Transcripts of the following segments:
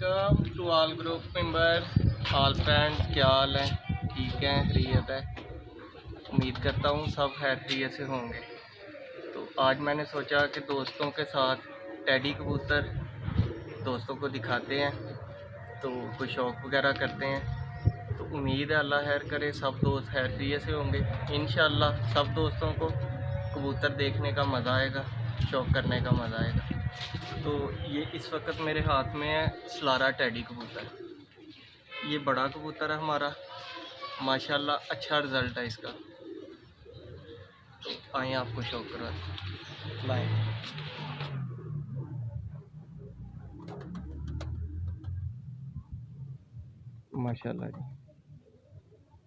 Welcome to all group member, all friends. क्या हाल है? ठीक है, खैरियत है। उम्मीद करता हूँ सब खैरियत से होंगे। तो आज मैंने सोचा कि दोस्तों के साथ टेडी कबूतर दोस्तों को दिखाते हैं, तो कुछ शौक़ वगैरह करते हैं। तो उम्मीद है अल्लाह खैर करे सब दोस्त खैरियत से होंगे। इंशाअल्लाह सब दोस्तों को कबूतर देखने का मज़ा आएगा, शौक़ करने का मज़ा आएगा। तो ये इस वक्त मेरे हाथ में है सलारा टेडी कबूतर। ये बड़ा कबूतर है हमारा, माशाल्लाह अच्छा रिज़ल्ट है इसका। तो आइए आपको शौक़ करवाते लाएँ। माशाल्लाह जी,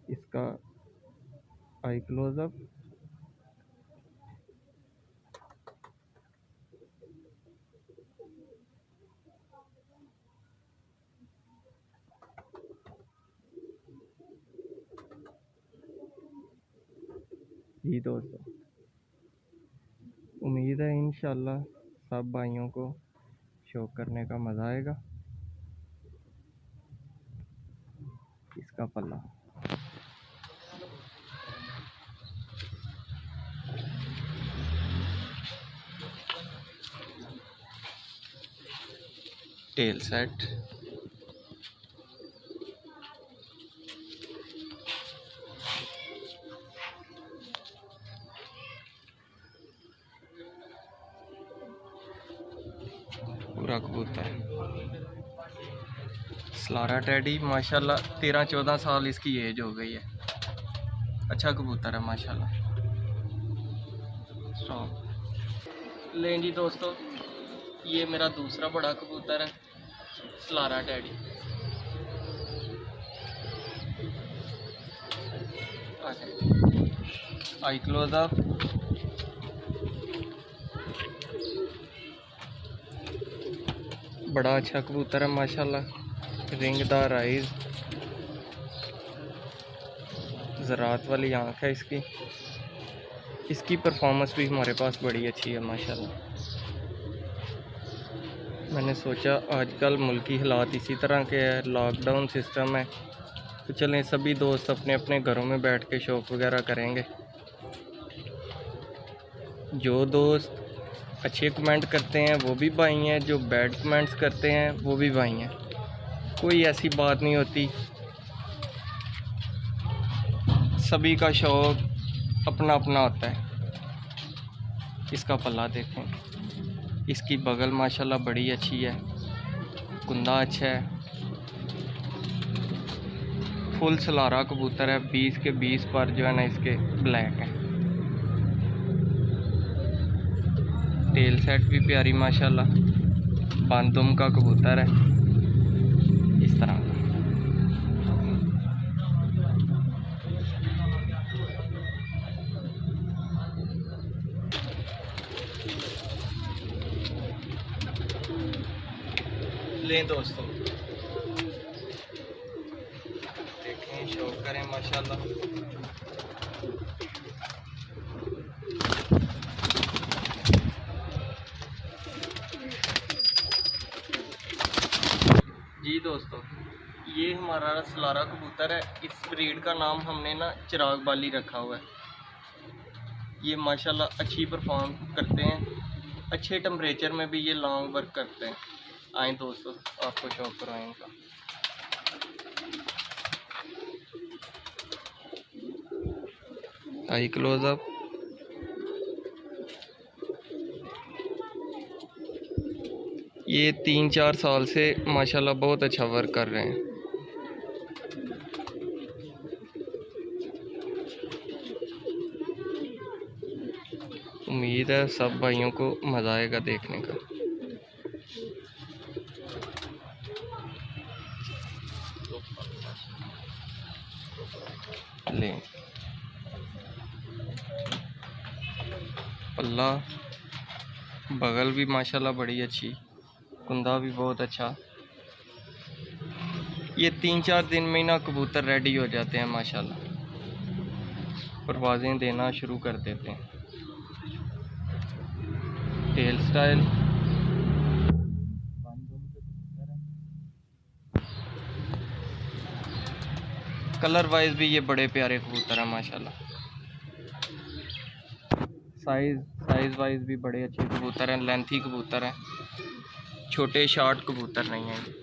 इसका आई क्लोज़अप। जी दोस्तों, उम्मीद है इंशाल्लाह सब भाइयों को शौक़ करने का मज़ा आएगा। इसका पल्ला टेल सेट, पूरा कबूतर सलारा टेडी। माशाल्लाह 13-14 साल इसकी एज हो गई है। अच्छा कबूतर है माशाल्लाह। लें जी दोस्तों, ये मेरा दूसरा बड़ा कबूतर है सलारा टेडी। आई क्लोज़अप, बड़ा अच्छा कबूतर है माशाल्लाह। रिंगदार आइज़, ज़रात वाली आँख है इसकी। इसकी परफॉर्मेंस भी हमारे पास बड़ी अच्छी है माशाल्लाह। मैंने सोचा आजकल मुल्की हालात इसी तरह के है, लॉकडाउन सिस्टम है, तो चलें सभी दोस्त अपने अपने घरों में बैठ के शौक़ वगैरह करेंगे। जो दोस्त अच्छे कमेंट करते हैं वो भी भाई हैं, जो बैड कमेंट्स करते हैं वो भी भाई हैं। कोई ऐसी बात नहीं होती, सभी का शौक़ अपना अपना होता है। इसका पल्ला देखें, इसकी बगल माशाल्लाह बड़ी अच्छी है, कुंदा अच्छा है, फुल सलारा कबूतर है। 20 के 20 पर जो है ना इसके ब्लैक है। टेल सेट भी प्यारी माशाल्लाह, बांदुम का कबूतर है इस तरह का। लें दोस्तों, देखें शौक़ करें माशाल्लाह। जी दोस्तों, ये हमारा सलारा कबूतर है। इस ब्रीड का नाम हमने ना चिराग बाली रखा हुआ है। ये माशाल्लाह अच्छी परफॉर्म करते हैं, अच्छे टेम्परेचर में भी ये लॉन्ग वर्क करते हैं। आए दोस्तों आपको शौक़ करवाएं इनका। आई क्लोज़अप, ये 3-4 साल से माशाल्लाह बहुत अच्छा वर्क कर रहे हैं। उम्मीद है सब भाइयों को मज़ा आएगा देखने का। लें पल्ला, बगल भी माशाल्लाह बड़ी अच्छी, कुंदा भी बहुत अच्छा। ये 3-4 दिन में ही ना कबूतर रेडी हो जाते हैं माशाल्लाह, परवाज़ें देना शुरू कर देते हैं। टेल स्टाइल, बांदुम के कबूतर हैं। कलर वाइज भी ये बड़े प्यारे कबूतर हैं माशाल्लाह। साइज़ वाइज भी बड़े अच्छे कबूतर हैं, लेंथी कबूतर हैं, छोटे शॉर्ट कबूतर नहीं हैं ये।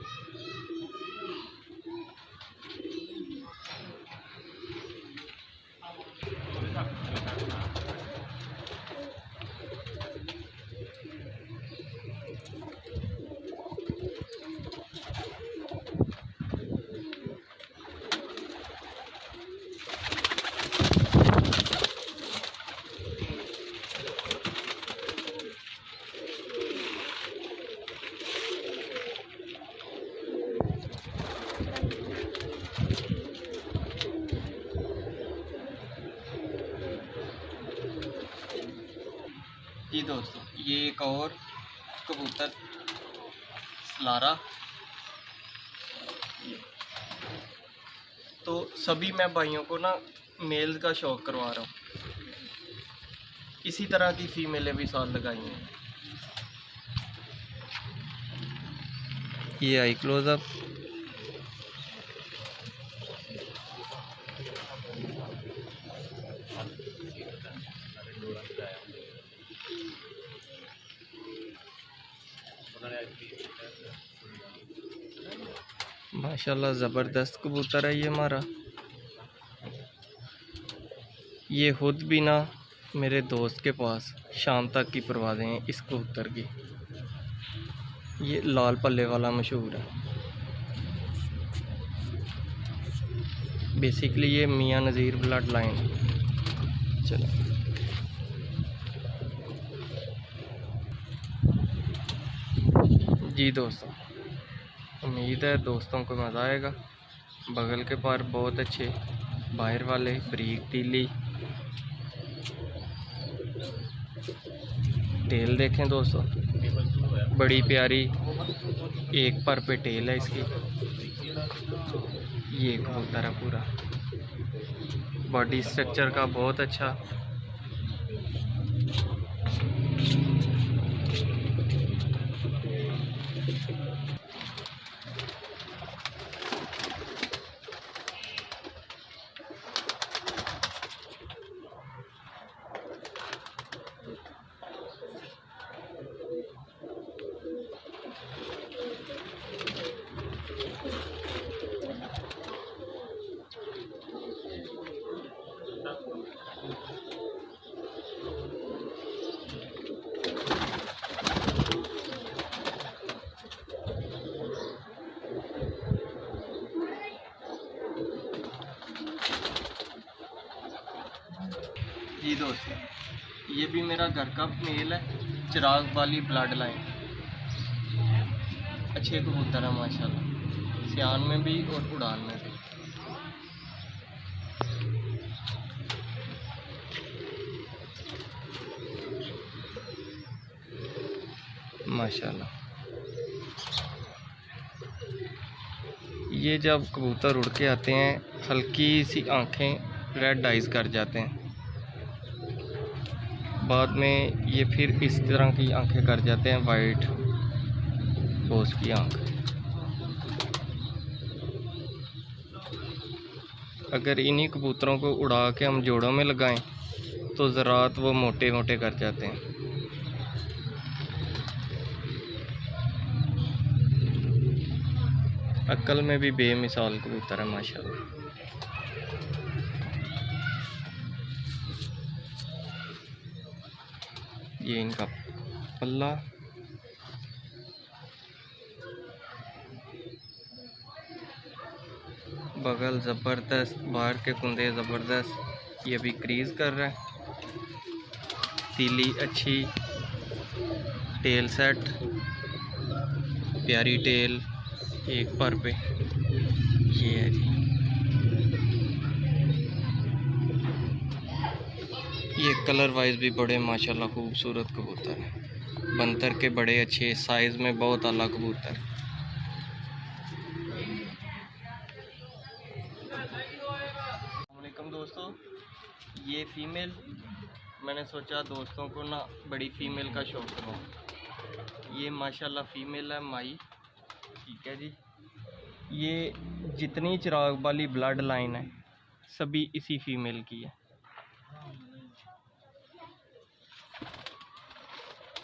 जी दोस्तों, ये एक और कबूतर लारा। तो सभी मैं भाइयों को ना मेल का शौक़ करवा रहा हूँ। इसी तरह की फीमेलें भी साथ लगाई हैं। ये आई क्लोजअप। माशाल्लाह ज़बरदस्त कबूतर है ये हमारा। ये खुद भी ना मेरे दोस्त के पास शाम तक की परवाज़ें हैं इस कबूतर की। ये लाल पल्ले वाला मशहूर है। बेसिकली ये मियाँ नज़ीर ब्लड लाइन। चलो जी दोस्तों, उम्मीद है दोस्तों को मज़ा आएगा। बगल के पार बहुत अच्छे बाहर वाले बरीक तीली टेल देखें दोस्तों, बड़ी प्यारी एक पर पे टेल है इसकी। ये कबूतर है पूरा, बॉडी स्ट्रक्चर का बहुत अच्छा। जी दोस्तों, ये भी मेरा घर का मेल है, चिराग वाली ब्लड लाइन। अच्छे कबूतर है माशाल्लाह, सियान में भी और उड़ान में भी। माशाल्लाह ये जब कबूतर उड़ के आते हैं हल्की सी आंखें रेड आइज कर जाते हैं, बाद में ये फिर इस तरह की आंखें कर जाते हैं, वाइट बोस की आंख। अगर इन्हीं कबूतरों को उड़ा के हम जोड़ों में लगाएं तो ज़रात वो मोटे मोटे कर जाते हैं। अक्ल में भी बेमिसाल कबूतर है माशाल्लाह। ये इनका पल्ला, बगल ज़बरदस्त, बाहर के कुंदे ज़बरदस्त। ये भी क्रीज कर रहा है, तीली अच्छी, टेल सेट, प्यारी टेल एक पर पे। ये है जी, ये कलर वाइज भी बड़े माशाल्लाह खूबसूरत कबूतर हैं। बंतर के बड़े अच्छे, साइज़ में बहुत आला कबूतर। अस्सलामुअलैकुम दोस्तों, ये फ़ीमेल मैंने सोचा दोस्तों को ना बड़ी फ़ीमेल का शौक़ करूँ। ये माशाल्लाह फ़ीमेल है माई, ठीक है जी। ये जितनी चिराग वाली ब्लड लाइन है सभी इसी फीमेल की है।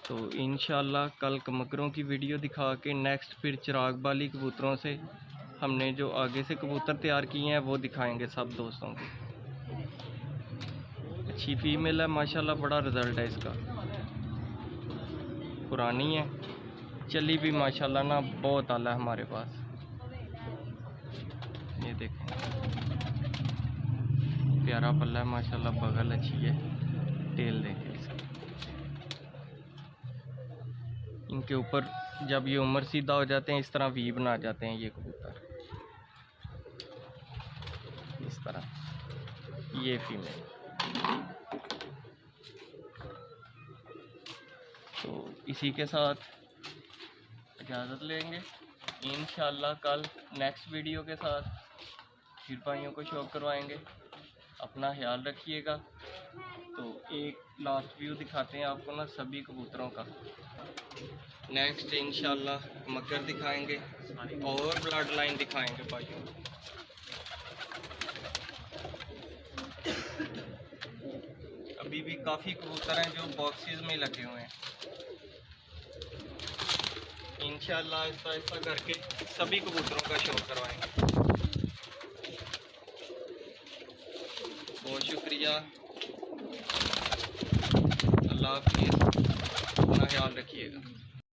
तो इंशाल्लाह कल कमकरों की वीडियो दिखा के नेक्स्ट फिर चिराग वाली कबूतरों से हमने जो आगे से कबूतर तैयार किए हैं वो दिखाएंगे सब दोस्तों को। अच्छी फीमेल है माशाल्लाह, बड़ा रिज़ल्ट है इसका। पुरानी है, चली भी माशाल्लाह ना बहुत आला है हमारे पास। ये देखें प्यारा पल्ला है माशाल्लाह, बगल अच्छी है, टेल देखें इसकी। इनके ऊपर जब ये उम्र सीधा हो जाते हैं इस तरह वी बना जाते हैं ये कबूतर, इस तरह। ये फीमेल। तो इसी के साथ इजाज़त लेंगे, इंशाल्लाह कल नेक्स्ट वीडियो के साथ फिर भाइयों को शौक करवाएंगे। अपना ख्याल रखिएगा। तो एक लास्ट व्यू दिखाते हैं आपको ना सभी कबूतरों का। नेक्स्ट इंशाल्लाह मकर दिखाएंगे और ब्लड लाइन दिखाएंगे भाइयों। अभी भी काफ़ी कबूतर हैं जो बॉक्सेस में लगे हुए हैं। इंशाल्लाह आहिस्ता आहिस्ता करके सभी कबूतरों का शौक करवाएंगे।